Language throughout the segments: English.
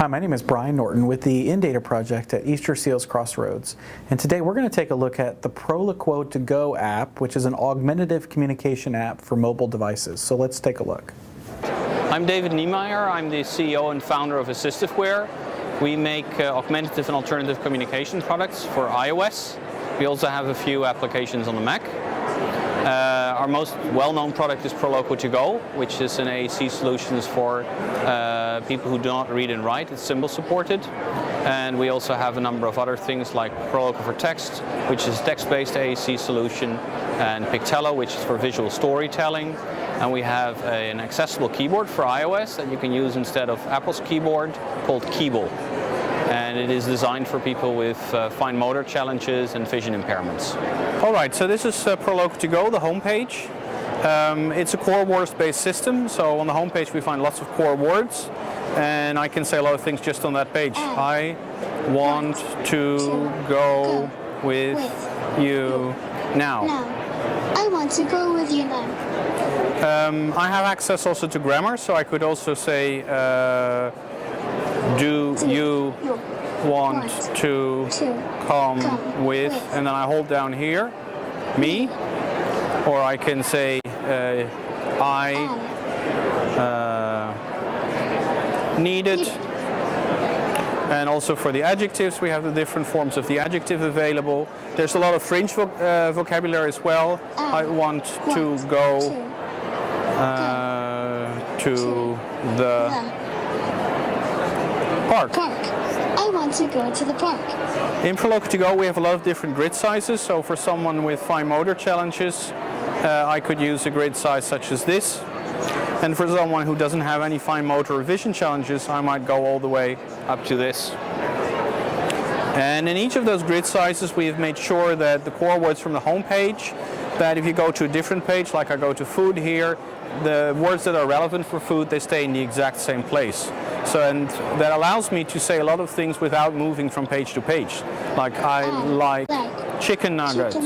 Hi, my name is Brian Norton with the InData project at Easter Seals Crossroads. And today we're going to take a look at the Proloquo to Go app, which is an augmentative communication app for mobile devices. So let's take a look. I'm David Niemeijer. I'm the CEO and founder of AssistiveWare. We make augmentative and alternative communication products for iOS. We also have a few applications on the Mac. Our most well-known product is Proloquo to Go, which is an AAC solution for people who do not read and write. It's symbol supported. And we also have a number of other things like Proloquo for Text, which is a text-based AAC solution, and Pictello, which is for visual storytelling. And we have an accessible keyboard for iOS that you can use instead of Apple's keyboard called Keyball. And it is designed for people with fine motor challenges and vision impairments. All right, so this is Proloquo to Go, the homepage. It's a core words-based system, so on the homepage we find lots of core words, and I can say a lot of things just on that page. I want to go with you now. I want to go with you now. I have access also to grammar, so I could also say, do you want to come with, and then I hold down here, me, or I can say, I need it. And also for the adjectives, we have the different forms of the adjective available. There's a lot of fringe vocabulary as well. I want to go to the park. I want to go to the park. In Proloquo to Go we have a lot of different grid sizes, so for someone with fine motor challenges I could use a grid size such as this, and for someone who doesn't have any fine motor or vision challenges I might go all the way up to this. And in each of those grid sizes we have made sure that the core words from the home page, that if you go to a different page, like I go to food here, the words that are relevant for food, they stay in the exact same place. So, and that allows me to say a lot of things without moving from page to page. Like, I like chicken nuggets.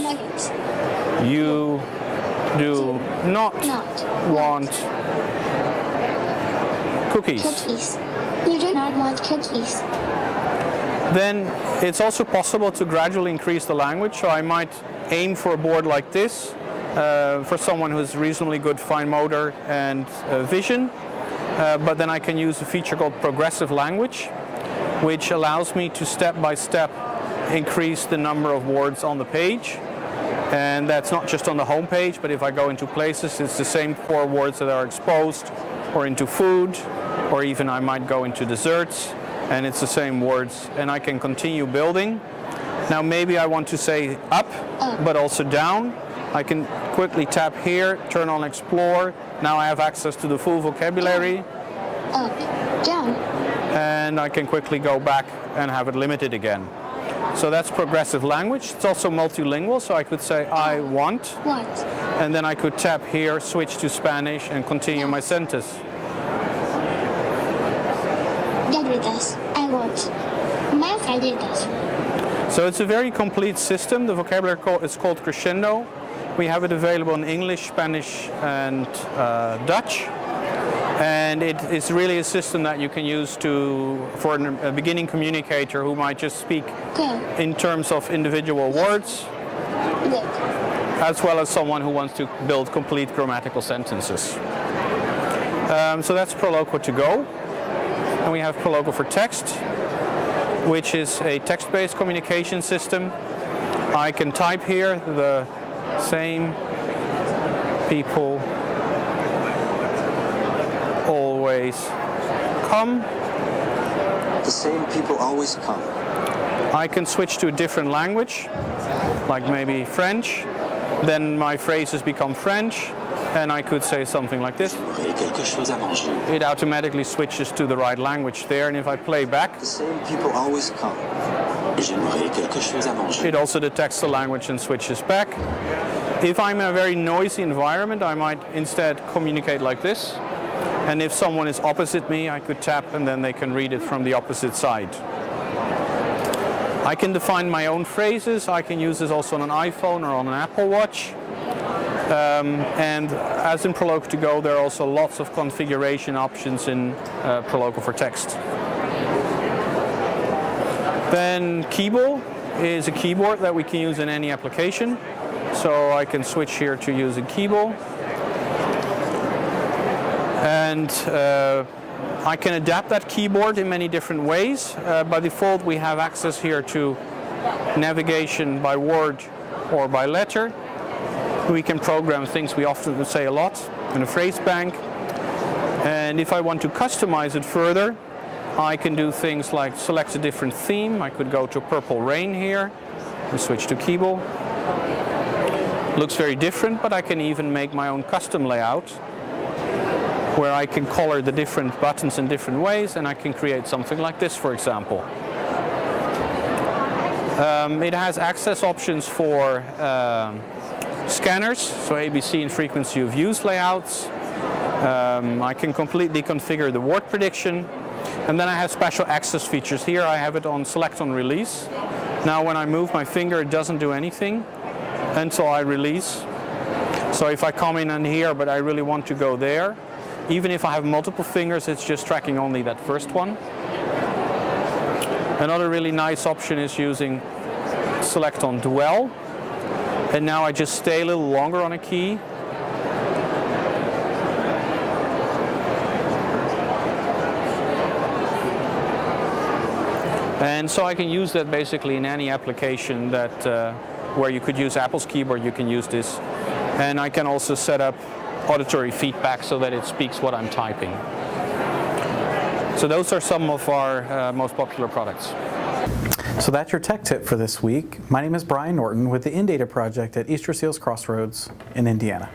You do not want cookies. You do not want cookies. Then it's also possible to gradually increase the language. So I might aim for a board like this for someone who has reasonably good fine motor and vision. But then I can use a feature called progressive language, which allows me to step by step increase the number of words on the page. And that's not just on the home page, but if I go into places, it's the same core words that are exposed, or into food, or even I might go into desserts, and it's the same words, and I can continue building. Now maybe I want to say up, but also down. I can quickly tap here, turn on Explore. Now I have access to the full vocabulary. Up, down. And I can quickly go back and have it limited again. So that's progressive language. It's also multilingual, so I could say I want. And then I could tap here, switch to Spanish, and continue my sentence. Galletas, I want. Más galletas. So it's a very complete system. The vocabulary is called Crescendo. We have it available in English, Spanish, and Dutch. And it is really a system that you can use for a beginning communicator who might just speak in terms of individual words, as well as someone who wants to build complete grammatical sentences. So that's Proloquo to Go. And we have Proloquo for Text, which is a text-based communication system. I can type here, the same people always come. The same people always come. I can switch to a different language, like maybe French. Then my phrases become French, and I could say something like this. It automatically switches to the right language there, and if I play back, the same people always come. It also detects the language and switches back. If I'm in a very noisy environment, I might instead communicate like this. And if someone is opposite me, I could tap and then they can read it from the opposite side. I can define my own phrases. I can use this also on an iPhone or on an Apple Watch. And as in Proloquo to Go, there are also lots of configuration options in Proloquo for Text. Then Keyboard is a keyboard that we can use in any application. So I can switch here to using Keyboard. And I can adapt that keyboard in many different ways. By default, we have access here to navigation by word or by letter. We can program things we often say a lot in a phrase bank. And if I want to customize it further, I can do things like select a different theme. I could go to Purple Rain here and switch to Keyboard. Looks very different, but I can even make my own custom layout where I can color the different buttons in different ways, and I can create something like this, for example. It has access options for scanners, so ABC and frequency of use layouts. I can completely configure the word prediction, and then I have special access features. Here I have it on select on release. Now when I move my finger, it doesn't do anything until I release. So if I come in here, but I really want to go there, even if I have multiple fingers, it's just tracking only that first one. Another really nice option is using select on dwell. And now I just stay a little longer on a key. And so I can use that basically in any application that where you could use Apple's keyboard, you can use this. And I can also set up auditory feedback so that it speaks what I'm typing. So those are some of our most popular products. So that's your tech tip for this week. My name is Brian Norton with the InData project at Easter Seals Crossroads in Indiana.